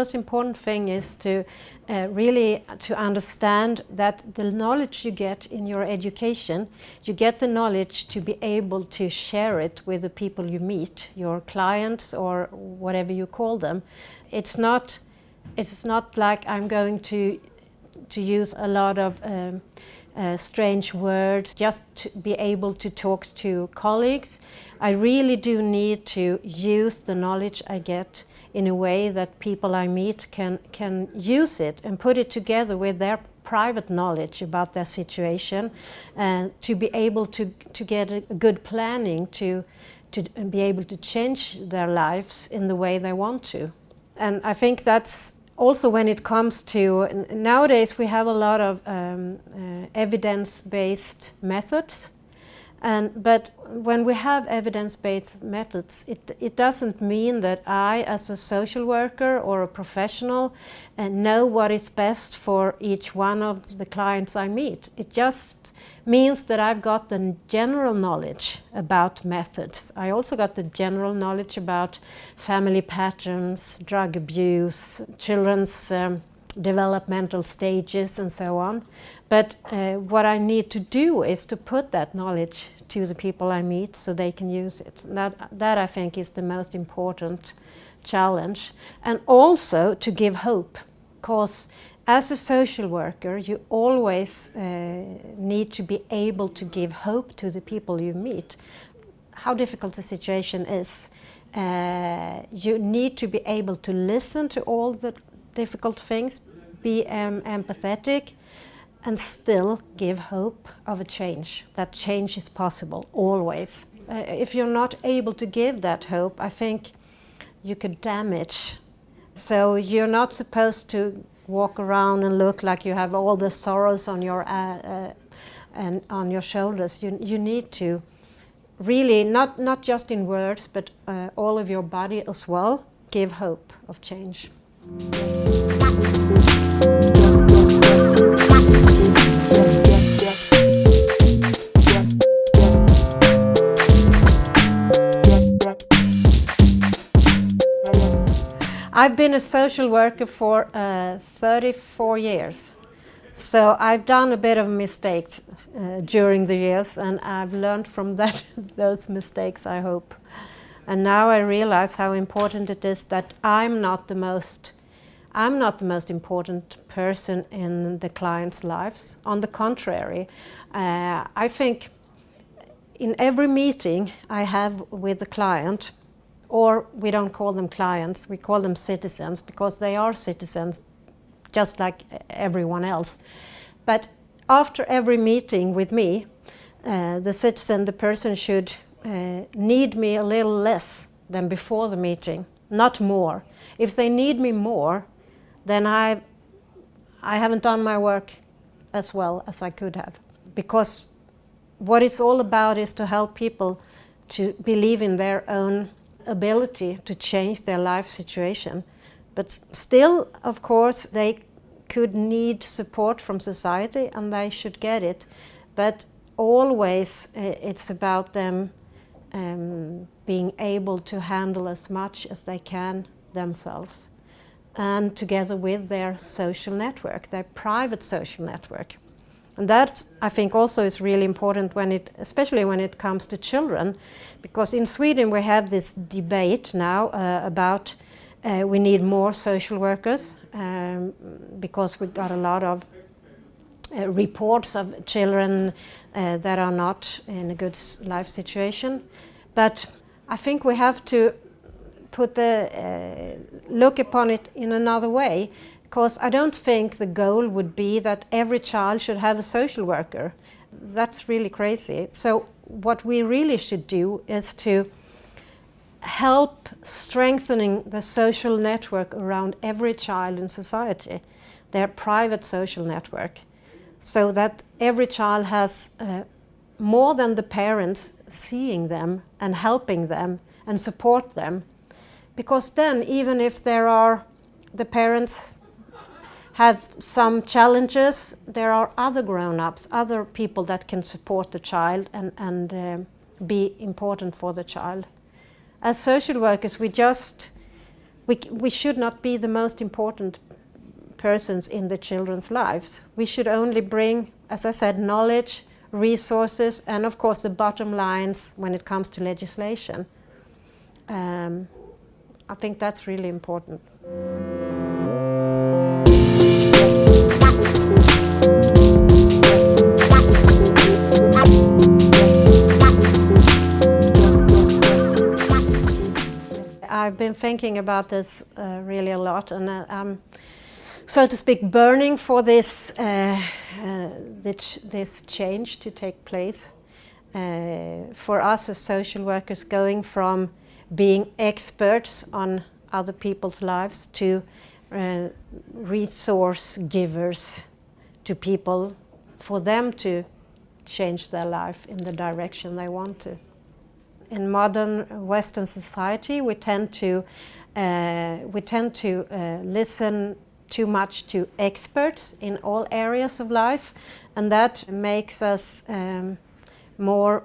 most important thing is to really to understand that the knowledge you get in your education, you get the knowledge to be able to share it with the people you meet, your clients or whatever you call them. It's not like I'm going to use a lot of strange words just to be able to talk to colleagues. I really do need to use the knowledge I get in a way that people I meet can use it and put it together with their private knowledge about their situation, and to be able to get a good planning to be able to change their lives in the way they want to. And I think that's also when it comes to, nowadays we have a lot of evidence-based methods, but when we have evidence-based methods, it doesn't mean that I, as a social worker or a professional, know what is best for each one of the clients I meet. It just means that I've got the general knowledge about methods. I also got the general knowledge about family patterns, drug abuse, children's developmental stages and so on. But what I need to do is to put that knowledge to the people I meet so they can use it. That I think is the most important challenge. And also to give hope, because as a social worker, you always need to be able to give hope to the people you meet. How difficult the situation is, you need to be able to listen to all the difficult things, be empathetic, and still give hope of a change. That change is possible, always. If you're not able to give that hope, I think you could damage. So you're not supposed to walk around and look like you have all the sorrows on your and on your shoulders. You need to really, not just in words, but all of your body as well, give hope of change. I've been a social worker for 34 years, so I've done a bit of mistakes during the years, and I've learned from those mistakes, I hope. And now I realize how important it is that I'm not the most important person in the client's lives. On the contrary, I think in every meeting I have with the client, or we don't call them clients, we call them citizens, because they are citizens just like everyone else. But after every meeting with me, the citizen, the person should need me a little less than before the meeting, not more. If they need me more, then I haven't done my work as well as I could have. Because what it's all about is to help people to believe in their own ability to change their life situation. But still, of course, they could need support from society, and they should get it. But always it's about them being able to handle as much as they can themselves, and together with their social network, their private social network. And that, I think, also is really important especially when it comes to children, because in Sweden we have this debate now about we need more social workers, because we've got a lot of reports of children that are not in a good life situation. But I think we have to look upon it in another way. Because I don't think the goal would be that every child should have a social worker. That's really crazy. So what we really should do is to help strengthening the social network around every child in society, their private social network, so that every child has more than the parents seeing them and helping them and support them. Because then, even if the parents have some challenges, there are other grown-ups, other people that can support the child and be important for the child. As social workers, we we should not be the most important persons in the children's lives. We should only bring, as I said, knowledge, resources, and of course the bottom lines when it comes to legislation. I think that's really important. I've been thinking about this really a lot, and I'm, so to speak, burning for this change to take place. For us as social workers, going from being experts on other people's lives to resource givers to people, for them to change their life in the direction they want to. In modern Western society, we tend to listen too much to experts in all areas of life, and that makes us more.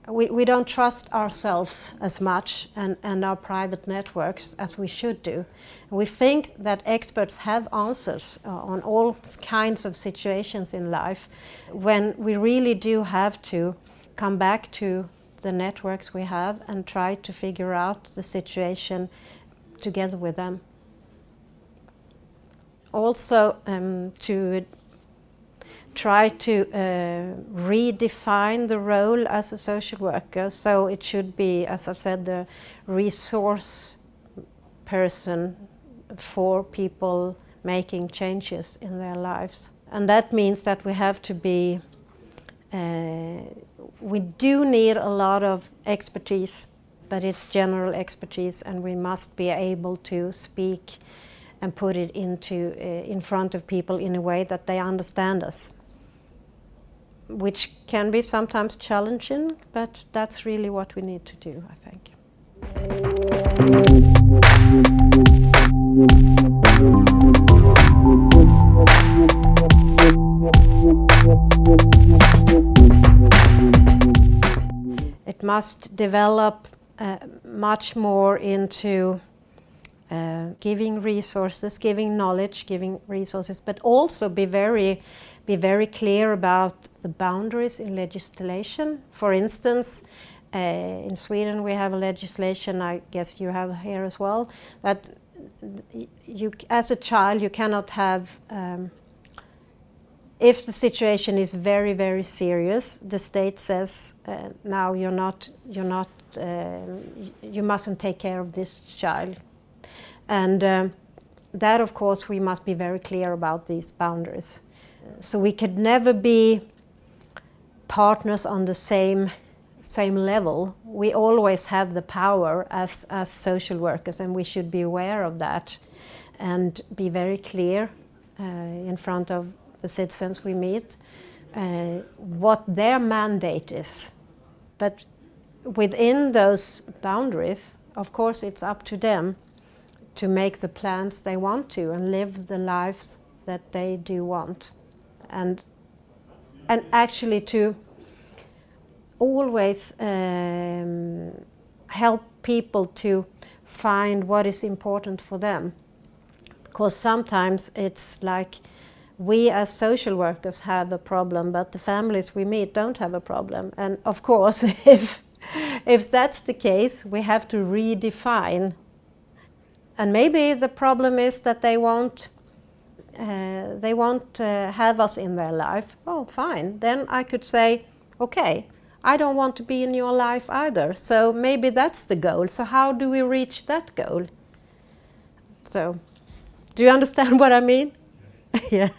We don't trust ourselves as much and our private networks as we should do. We think that experts have answers on all kinds of situations in life, when we really do have to come back to the networks we have and try to figure out the situation together with them. Also, to try to redefine the role as a social worker. So it should be, as I've said, the resource person for people making changes in their lives. And that means that we have to be, we do need a lot of expertise, but it's general expertise, and we must be able to speak and put it in front of people in a way that they understand us, which can be sometimes challenging, but that's really what we need to do, I think. It must develop much more into giving resources, giving knowledge, giving resources, but also be very clear about the boundaries in legislation. For instance, in Sweden we have a legislation, I guess you have here as well, that you, as a child, you cannot have, if the situation is very, very serious, the state says, now you mustn't take care of this child. And that, of course, we must be very clear about these boundaries. So we could never be partners on the same level. We always have the power as social workers, and we should be aware of that and be very clear in front of the citizens we meet what their mandate is. But within those boundaries, of course, it's up to them to make the plans they want to and live the lives that they do want. And actually to always help people to find what is important for them. Because sometimes it's like we as social workers have a problem, but the families we meet don't have a problem. And of course, if that's the case, we have to redefine. And maybe the problem is that they won't have us in their life. Oh, fine. Then I could say, okay, I don't want to be in your life either. So maybe that's the goal. So how do we reach that goal? So, do you understand what I mean? Yeah.